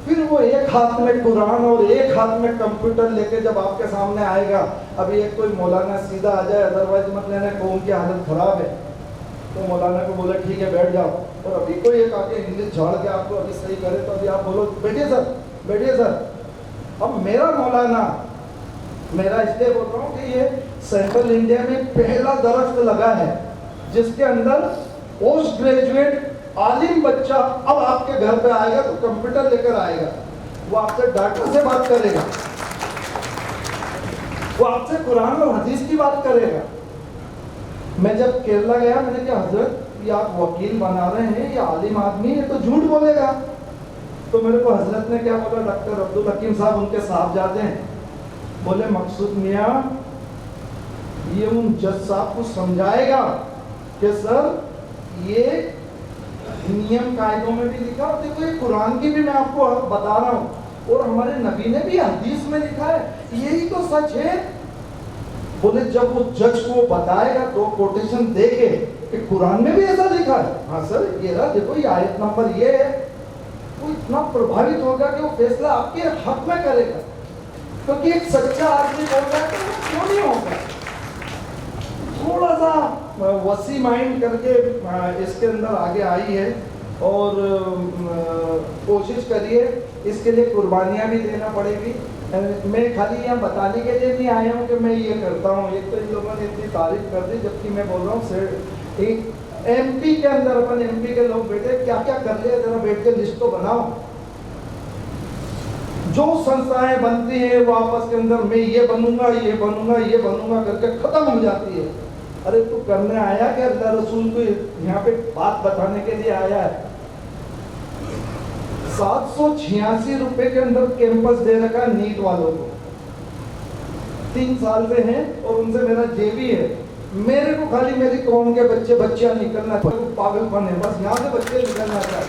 फिर वो एक हाथ में कुरान और एक हाथ में कंप्यूटर लेके जब आपके सामने आएगा, अभी एक कोई मौलाना सीधा आ जाए, अदरवाइज मत लेना, कौम की हालत खराब है, तो मौलाना को बोला ठीक है बैठ जाओ, और अभी कोई एक आके इंग्लिश झाड़ के आपको अभी सही करे तो अभी आप बोलो बैठिए सर, बैठिए सर। अब मेरा मौलाना, मेरा इसलिए बोल रहा हूँ कि ये सेंट्रल इंडिया में पहला दरख्त लगा है जिसके अंदर पोस्ट ग्रेजुएट आलिम बच्चा अब आपके घर पे आएगा तो कंप्यूटर लेकर आएगा, वो आपसे डॉक्टर से बात करेगा, वो आपसे कुरान और हदीस की बात करेगा। मैं जब केरला गया, मैंने कहा हजरत ये आप वकील बना रहे हैं, ये आलिम आदमी है तो झूठ बोलेगा। तो मेरे को हजरत ने क्या बोला, डॉक्टर अब्दुल हकीम साहब उनके साहबजादे हैं, बोले मकसूद मियाँ ये उन जज साहब को समझाएगा कि सर ये नियम कायदों में भी लिखा, और देखो ये कुरान की भी मैं आपको बता रहा हूँ, और हमारे नबी ने भी हदीस में लिखा है, यही तो सच है। बोले जब वो जज को बताएगा 2 कोटेशन देके कि कुरान में भी ऐसा लिखा है, हाँ सर ये रहा देखो ये आयत नंबर ये है, वो इतना प्रभावित होगा कि वो फैसला आपके हक में करेगा, क्योंकि एक सच्चा आदमी बोल रहा है तो वो क्यों नहीं होगा। थोड़ा सा वसी माइंड करके इसके अंदर आगे आई है, और कोशिश करिए, इसके लिए कुर्बानियाँ भी देना पड़ेगी। मैं खाली यहाँ बताने के लिए नहीं आया हूँ कि मैं ये करता हूँ, एक तो इन लोगों ने इतनी तारीफ कर दी, जबकि मैं बोल रहा हूँ एक MP के अंदर अपन MP के लोग बैठे क्या क्या कर लिया, जरा बैठ के लिस्ट तो बनाओ। जो संस्थाएं बनती है वो आपस के अंदर मैं ये बनूंगा ये बनूंगा ये बनूंगा करके खत्म हो जाती है। अरे तू करने आया क्या, अल्लाह रसूल को यहाँ पे बात बताने के लिए आया है। 786 रुपए के अंदर कैंपस दे रखा नीट वालों को, 3 साल से हैं, और उनसे मेरा JV है। मेरे को खाली मेरी कौम के बच्चियां निकलना, पागलपन है, बस यहाँ से बच्चे निकलना चाहिए।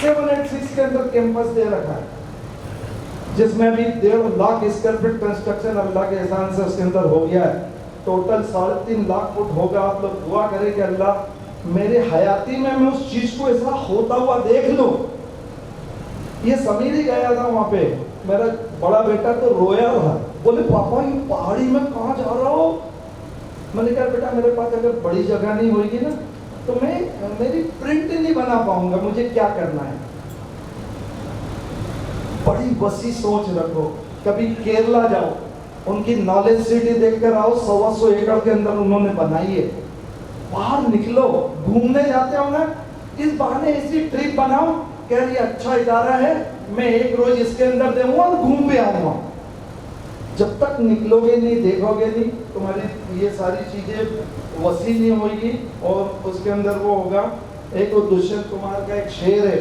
786 के अंदर कैंपस दे रखा है, जिसमें अभी 1.5 लाख स्क्वायर फीट कंस्ट्रक्शन अल्लाह के एहसान से उसके अंदर हो गया है। टोटल 3.5 लाख फुट होगा। आप लोग दुआ करें कि अल्लाह मेरे हयाती में मैं उस चीज को ऐसा होता हुआ देख लूं। ये समीर ही गया था वहां पे, मेरा बड़ा बेटा तो रोया था, बोले पापा ये पहाड़ी में कहाँ जा रहा हो। मैंने कहा बेटा मेरे पास अगर बड़ी जगह नहीं होगी ना तो मैं मेरी प्रिंट नहीं बना पाऊंगा, मुझे क्या करना है। बड़ी वसी सोच रखो, कभी केरला जाओ, उनकी नॉलेज सिटी देखकर आओ, 125 एकड़ के अंदर उन्होंने बनाई है। बाहर निकलो, घूमने जाते हो ना, इस बहाने ऐसी ट्रिप बनाओ, कह रही अच्छा इदारा है, मैं एक रोज इसके अंदर देऊंगा और घूम भी आऊंगा। जब तक निकलोगे नहीं, देखोगे नहीं, तुम्हारी ये सारी चीजें वसी नहीं होगी, और उसके अंदर वो होगा। एक वो दुष्यंत कुमार का एक शेर है,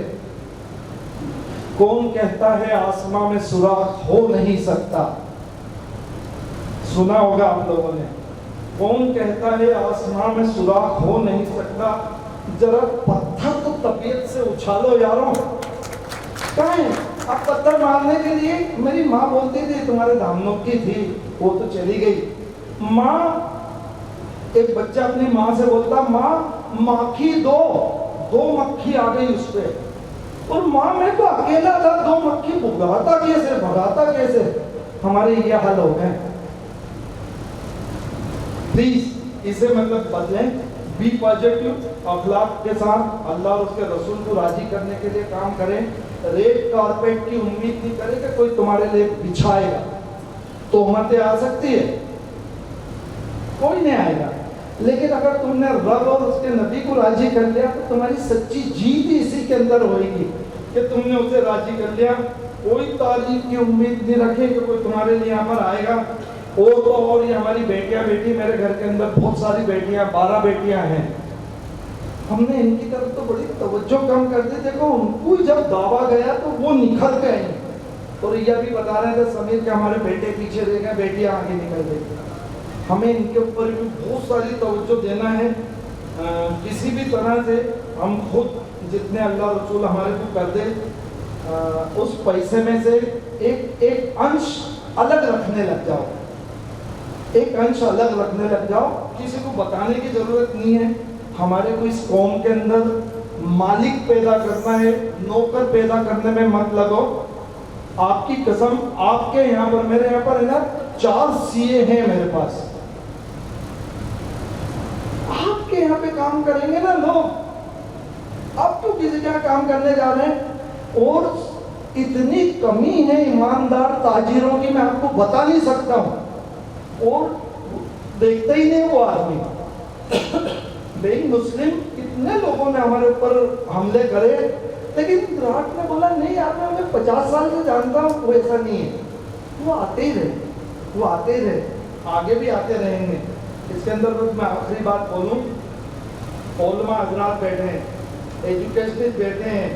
कौन कहता है आसमां में सुराख हो नहीं सकता। सुना होगा आप लोगों ने, कौन कहता है आसमां में सुराख हो नहीं सकता। जरा पत्थर तो तबीयत से उछालो यारों, कहाँ है आप पत्थर मारने के लिए। मेरी माँ बोलती थी, तुम्हारे धामनों की थी, वो तो चली गई। माँ, एक बच्चा अपनी माँ से बोलता माँ माखी दो मक्खी आ गई उस पे, और माँ मैं तो अकेला था, 2 मक्खी भगाता कैसे। हमारे ये हाल हो गए। प्लीज इसे मतलब बदलें, बी पॉजिटिव, अखलाक के साथ अल्लाह और उसके रसूल को राजी करने के लिए काम करें। रेड कारपेट की उम्मीद नहीं करें कि कोई तुम्हारे लिए बिछाएगा। तोहमतें आ सकती है, कोई नहीं आएगा, लेकिन अगर तुमने रब और उसके नबी को राजी कर लिया तो तुम्हारी सच्ची जीत ही इसी के अंदर होगी कि तुमने उसे राजी कर लिया। कोई तारीफ की उम्मीद नहीं रखे कि कोई तुम्हारे लिए यहाँ पर आएगा। और ये हमारी बेटियां, मेरे घर के अंदर बहुत सारी बेटियां, 12 बेटियां हैं। हमने इनकी तरफ तो बड़ी तवज्जो कम कर दी। देखो उनको जब दावा गया तो वो निखर गए। तो रिया भी बता रहे थे समीर के हमारे बेटे पीछे रह गए, बेटियां आगे निकल गई। हमें इनके ऊपर भी बहुत सारी तवज्जो देना है। किसी भी तरह से हम खुद जितने अल्लाह रसूल हमारे को कर दे, उस पैसे में से एक अंश अलग रखने लग जाओ, एक अंश अलग रखने लग जाओ। किसी को बताने की जरूरत नहीं है। हमारे को इस कौम के अंदर मालिक पैदा करना है, नौकर पैदा करने में मत लगो। आपकी कसम, आपके यहाँ पर, मेरे यहाँ पर है ना 4 सीए हैं मेरे पास। आपके यहाँ पे काम करेंगे ना लोग, आप तो किसी के यहाँ काम करने जा रहे हैं। और इतनी कमी है ईमानदार ताजिरों की, मैं आपको बता नहीं सकता हूँ। और देखते ही नहीं वो आदमी बेइंग मुस्लिम, कितने लोगों ने हमारे ऊपर हमले करे, लेकिन विराट ने बोला नहीं यार, मैं उन्हें 50 साल से जानता हूँ, वो ऐसा नहीं है। वो आते ही रहे, वो आते ही रहे, आगे भी आते रहेंगे। इसके अंदर बस मैं आखिरी बात बोलूँ, उलमा हजरात बैठे हैं, एजुकेशनिस्ट बैठे हैं,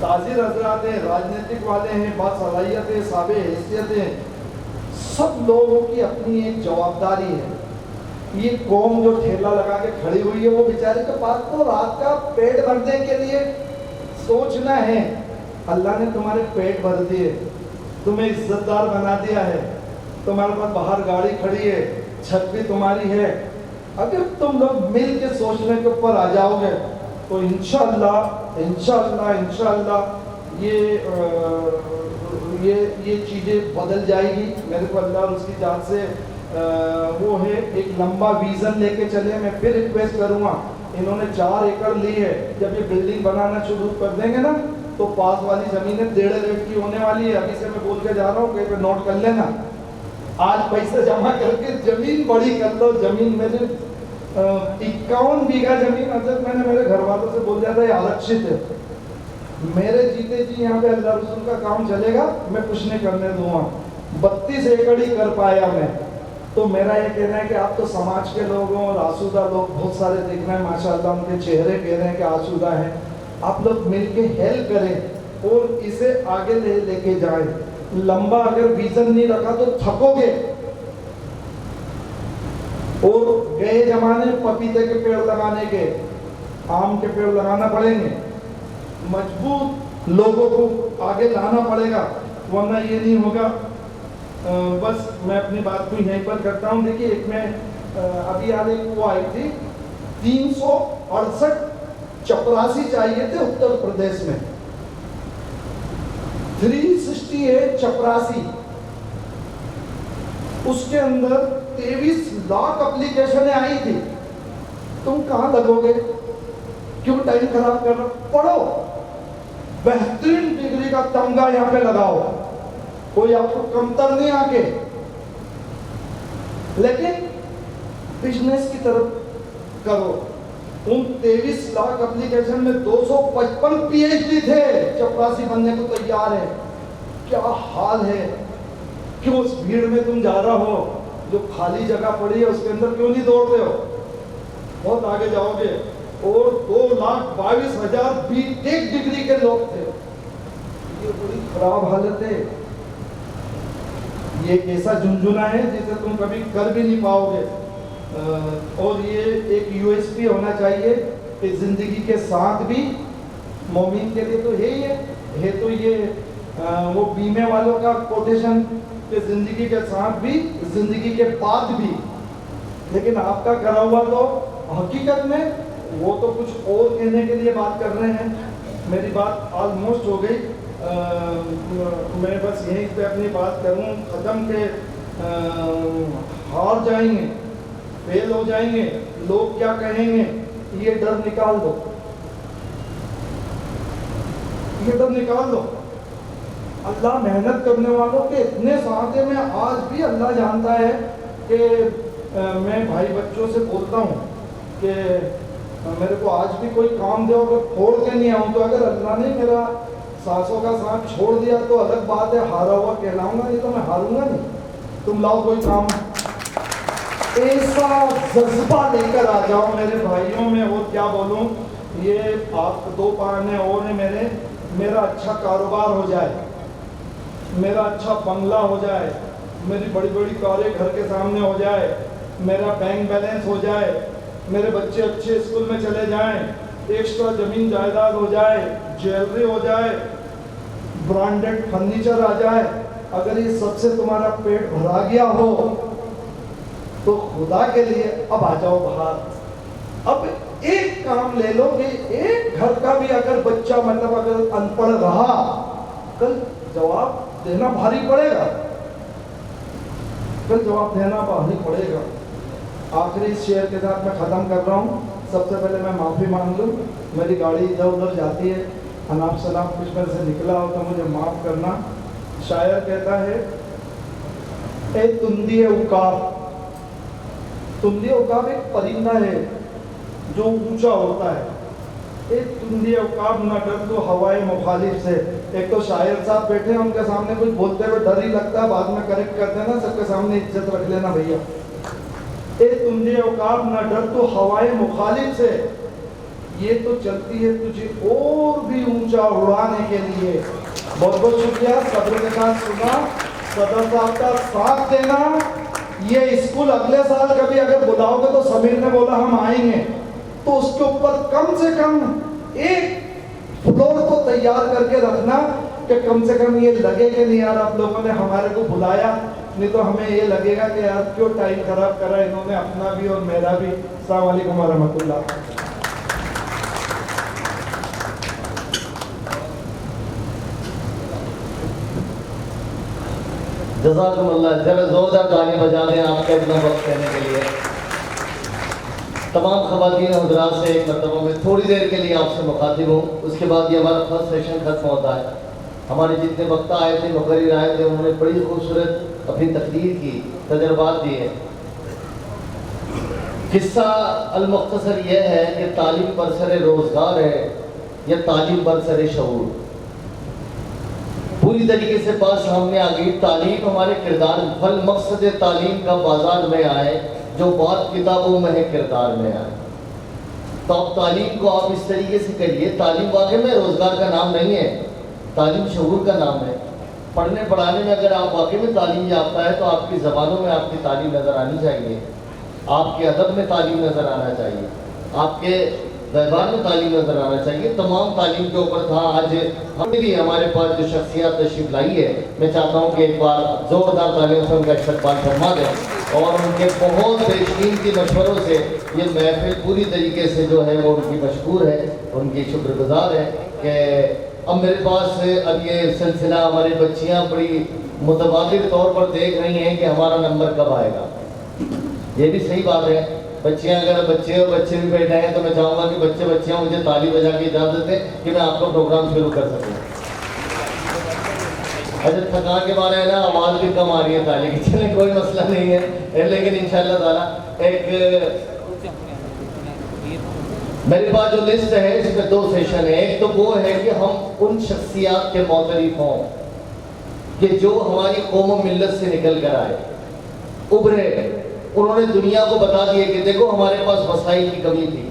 ताजिर हजरात हैं, राजनीतिक वाले हैं, बासलाहियत है, साबे हैसियत है, सब लोगों की अपनी एक जवाबदारी है। ये कौम जो ठेला लगा के खड़ी हुई है, वो बेचारे के पास तो रात का पेट भरने के लिए सोचना है। अल्लाह ने तुम्हारे पेट भर दिए, तुम्हें इज्जतदार बना दिया है, तुम्हारे पास बाहर गाड़ी खड़ी है, छत भी तुम्हारी है। अगर तुम लोग मिल के सोचने के ऊपर आ जाओगे तो इंशाअल्लाह इंशाअल्लाह इंशाअल्लाह ये चीज़ें बदल जाएगी। मेरे को अल्लाह और उसकी जात से वो है, एक लंबा विजन लेके चले। मैं फिर रिक्वेस्ट करूँगा, इन्होंने 4 एकड़ ली है, जब ये बिल्डिंग बनाना शुरू कर देंगे ना तो पास वाली ज़मीनें 1.5 रेट की होने वाली है। अभी से मैं बोल के जा रहा हूँ, कहीं पे नोट कर लेना। आज पैसे जमा करके जमीन बड़ी कर लो। जमीन मेरे 51 बीघा जमीन, अगर मैंने मेरे घर वालों से बोल दिया था ये आरक्षित है। मेरे जीते जी यहाँ पे अल्लाह रसूल का काम चलेगा, मैं कुछ नहीं करने दूंगा। 32 एकड़ ही कर पाया मैं। तो मेरा ये कहना है कि आप तो समाज के लोग हो और आसूदा लोग बहुत सारे दिख रहे हैं, माशाल्लाह उनके चेहरे कह रहे हैं कि आसूदा हैं। आप लोग मिलके हेल्प करें और इसे आगे लेके जाएं। लंबा अगर विजन नहीं रखा तो थकोगे। और गए जमाने पपीते के पेड़ लगाने के, आम के पेड़ लगाना पड़ेंगे, मजबूत लोगों को आगे लाना पड़ेगा, वरना ये नहीं होगा। बस मैं अपनी बात को यहीं पर करता हूँ। देखिए, एक मैं अभी याद एक वो आई थी, 368 चपरासी चाहिए थे उत्तर प्रदेश में, 368 चपरासी। उसके अंदर 23 लाख एप्लीकेशनें आई थी। तुम कहाँ लगोगे? क्यों टाइम खराब कर रहे हो? पढ़ो, बेहतरीन डिग्री का तमगा यहाँ पे लगाओ, कोई आपको कमतर नहीं आके। लेकिन बिजनेस की तरफ करो। उन 23 लाख एप्लीकेशन में 255 पीएचडी थे, चपरासी बनने को तैयार है। क्या हाल है? क्यों उस भीड़ में तुम जा रहा हो? जो खाली जगह पड़ी है उसके अंदर क्यों नहीं दौड़ रहे हो? बहुत आगे जाओगे। और 2,22,000 बीटेक डिग्री के लोग थे। ये बड़ी खराब हालत है। ये एक ऐसा झुंझुना है जिसे तुम कभी कर भी नहीं पाओगे। और ये एक यूएसपी होना चाहिए कि जिंदगी के साथ भी, मोमिन के लिए तो है तो ये वो बीमे वालों का कोटेशन कि जिंदगी के साथ भी, जिंदगी के बाद भी। लेकिन आपका करा हुआ तो हकीकत में वो तो कुछ और कहने के लिए बात कर रहे हैं। मेरी बात ऑलमोस्ट हो गई। मैं बस यहीं पे अपनी बात करूं ख़त्म के हार जाएंगे, फेल हो जाएंगे, लोग क्या कहेंगे, ये डर निकाल दो, ये डर निकाल दो। अल्लाह मेहनत करने वालों के इतने साथ है। मैं आज भी अल्लाह जानता है कि मैं भाई बच्चों से बोलता हूँ कि मेरे को आज भी कोई काम दो, अगर छोड़ के नहीं आऊँ तो, अगर अल्लाह ने मेरा सांसों का साथ छोड़ दिया तो अलग बात है, हारा हुआ कहलाऊंगा, नहीं तो मैं हारूंगा नहीं। तुम लाओ कोई काम। ऐसा जज्बा लेकर आ जाओ मेरे भाइयों में। और क्या बोलूं, ये आप दो बहाने और हैं मेरे। मेरा अच्छा कारोबार हो जाए, मेरा अच्छा बंगला हो जाए, मेरी बड़ी बड़ी कारें घर के सामने हो जाए, मेरा बैंक बैलेंस हो जाए, मेरे बच्चे अच्छे स्कूल में चले जाएं, एक्स्ट्रा जमीन जायदाद हो जाए, ज्वेलरी हो जाए, ब्रांडेड फर्नीचर आ जाए, अगर ये सबसे तुम्हारा पेट भरा गया हो तो खुदा के लिए अब आ जाओ बाहर। अब एक काम ले लो कि एक घर का भी अगर बच्चा मतलब अगर अनपढ़ रहा, कल जवाब देना भारी पड़ेगा, कल जवाब देना भारी पड़ेगा। आखिरी शेयर के साथ मैं ख़त्म कर रहा हूँ। सबसे पहले मैं माफ़ी मांग लूँ, मेरी गाड़ी इधर उधर जाती है, अनाप शनाप कुछ मेरे से निकला हो तो मुझे माफ़ करना। शायर कहता है, ए तुंदी उकाब, तुंदी उकाब एक परिंदा है जो ऊंचा होता है। ए तुंदी उकाब न डर तो हवाए मुखालिफ से। एक तो शायर साहब बैठे हैं, उनके सामने कुछ बोलते हुए डर ही लगता है, बाद में करेक्ट कर देना, सबके सामने इज्जत रख लेना भैया। ए तुंदी उकाब न डर तो हवाए मुखालिफ से, ये तो चलती है तुझे और भी ऊंचा उड़ाने के लिए। बहुत बहुत शुक्रिया, सब्र के साथ सुना, सदर साहब का साथ देना। ये स्कूल अगले साल कभी अगर बुलाओगे तो समीर ने बोला हम आएंगे, तो उसके ऊपर कम से कम एक फ्लोर तो तैयार करके रखना कि कम से कम ये लगे कि नहीं यार आप लोगों ने हमारे को बुलाया, नहीं तो हमें ये लगेगा कि यार क्यों टाइम खराब करा इन्होंने अपना भी और मेरा भी। अस्सलाम वालेकुम रहमतुल्लाह। जज़ाकुमुल्लाह, जरा जोरदार ताली बजा दें आपका इतना वक्त देने के लिए। तमाम ख़वातीन हज़रात से एक मरतबा में थोड़ी देर के लिए आपसे मुखातिब हूँ, उसके बाद ये हमारा फर्स्ट सेशन खत्म होता है। हमारे जितने वक्ता आए थे, मुक़र्रिर आए थे, उन्होंने बड़ी खूबसूरत अपनी तकरीर की, तजर्बात दिए। किस्सा अल-मुख्तसर यह है कि तालीम बरसर रोज़गार है या तालीम बरसर शऊर। पूरी तरीके से बात सामने आ गई। तालीम हमारे किरदार, फल मकसद तालीम का बाजार में आए, जो बात किताबों में है किरदार में आए। तो अब तालीम को आप इस तरीके से करिए, तालीम वाकई में रोज़गार का नाम नहीं है, तालीम शऊर का नाम है। पढ़ने पढ़ाने में अगर आप वाकई में तालीम याफ्ता है तो आपकी ज़बानों में आपकी तालीम नज़र आनी चाहिए, आपके अदब में तालीम नज़र आना चाहिए, आपके व्यवहार में तालीम नज़र आना चाहिए। तमाम तालीम के ऊपर था। आज हम भी हमारे पास जो शख्सियत तशरीफ लाई है, मैं चाहता हूँ कि एक बार ज़ोरदार तालियों से उनका इस्तक़बाल फरमा दें और उनके बहुत बेशकीमती मशवरों से ये महफिल पूरी तरीके से जो है वो उनकी मशहूर है, उनकी शुक्रगुजार है कि अब मेरे पास अब ये सिलसिला हमारी बच्चियाँ बड़ी मुतबादिल तौर पर देख रही हैं कि हमारा नंबर कब आएगा। ये भी सही बात है, बच्चियाँ अगर बच्चे और बच्चे भी बैठे हैं तो मैं चाहूँगा कि बच्चे बच्चियाँ मुझे ताली बजा के इजाज़त दें कि मैं आपका प्रोग्राम शुरू कर सकूँ। अच्छा, थकान के बारे में ना आवाज़ भी कम आ रही है ताली की, चलें कोई मसला नहीं है, लेकिन इंशाअल्लाह ताला एक मेरे पास जो लिस्ट है इसमें 2 सेशन है। एक तो वो है कि हम उन शख्सियात के मोतरिफ हों कि जो हमारी कौम व मिल्लत से निकल कर आए, उभरे, उन्होंने दुनिया को बता दिया कि देखो हमारे पास वसाइल की कमी थी,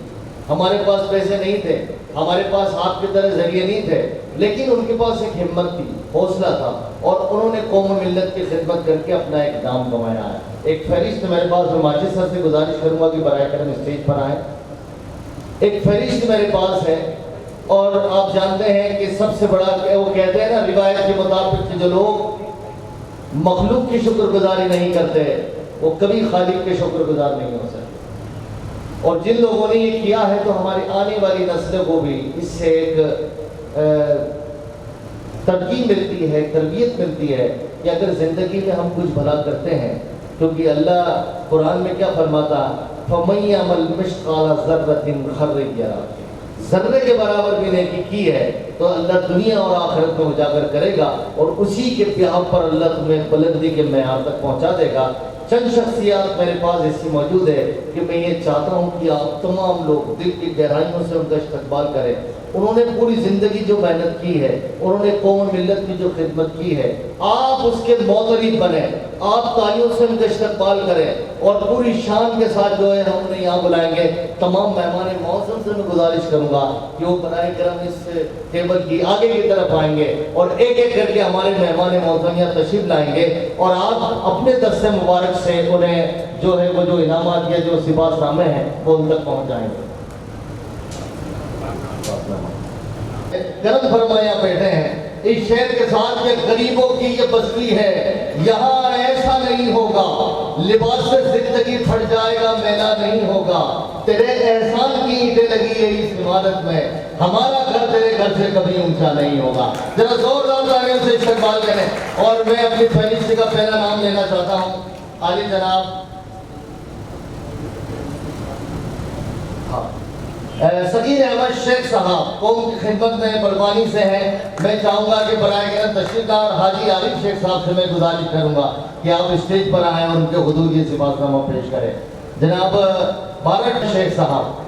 हमारे पास पैसे नहीं थे, हमारे पास आपकी तरह जरिए नहीं थे, लेकिन उनके पास एक हिम्मत थी, हौसला था और उन्होंने कौम व मिल्लत की खिदमत करके अपना एक नाम कमाया है। एक फहरिस्त मेरे पास, मैं माजिद सर से गुजारिश करूँगा कि बराए करम स्टेज पर आए। एक फहरिस्त मेरे पास है और आप जानते हैं कि सबसे बड़ा वो कहते हैं ना रिवायत के मुताबिक कि जो लोग मखलूक की शुक्रगुजारी नहीं करते वो कभी खालिक के शुक्रगुजार नहीं हो सकते। और जिन लोगों ने ये किया है तो हमारी आने वाली नस्लों को भी इससे एक तरकीब मिलती है, तरबियत मिलती है कि अगर ज़िंदगी में हम कुछ भला करते हैं, क्योंकि अल्लाह कुरान में क्या फरमाता, फमय्यमल मिस्काला ज़र्रतिन खैरन यरा, ज़र्रे के बराबर भी नेकी की है तो अल्लाह दुनिया और आखिरत में उजागर करेगा और उसी के प्यार पर अल्लाह तुम्हें बुलंदी के मेयार तक पहुंचा देगा। चंद शख्सियात मेरे पास ऐसी मौजूद है कि मैं ये चाहता हूँ कि आप तमाम लोग दिल की गहराइयों से उनका इस्तकबाल करें। उन्होंने पूरी ज़िंदगी जो मेहनत की है, उन्होंने कौम मिल्लत की जो खिदमत की है, आप उसके मोतरिफ बने। आप तालियों से उनका इस्तकबाल करें और पूरी शान के साथ जो है हम उन्हें यहाँ बुलाएंगे। तमाम मेहमान मौसम से मैं गुजारिश करूंगा कि वो बराए करम इस टेबल की आगे की तरफ आएंगे और एक एक करके हमारे मेहमान मौसम यहाँ तशरीफ लाएंगे और आप अपने दस्ते मुबारक से उन्हें जो है वो जो इनामात या जो सिफात नामे हैं वो उन तक पहुँच जाएंगे। करम फरमाया बैठे हैं इस शहर के साथ ये गरीबों की ये बस्ती है, यहाँ ऐसा नहीं होगा, लिबास से जिंदगी फट जाएगा मेला नहीं होगा, तेरे एहसान की ईंटें लगी है इस इमारत में, हमारा घर तेरे घर से कभी ऊंचा नहीं होगा। जरा जोरदार तालियों से इस्तकबाल करें। और मैं अपनी फहरिस्त का पहला नाम लेना चाहता हूँ आली जनाब सकीर अहमद शेख साहब कौम की खिदमत में बड़वानी से हैं। मैं चाहूंगा कि बराए करम तशरीफदार हाजी आरिफ शेख साहब से मैं गुजारिश करूंगा कि आप स्टेज पर आएं और उनके हुजूर ये सिफातनामा पेश करें। जनाब भारत शेख साहब।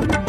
है।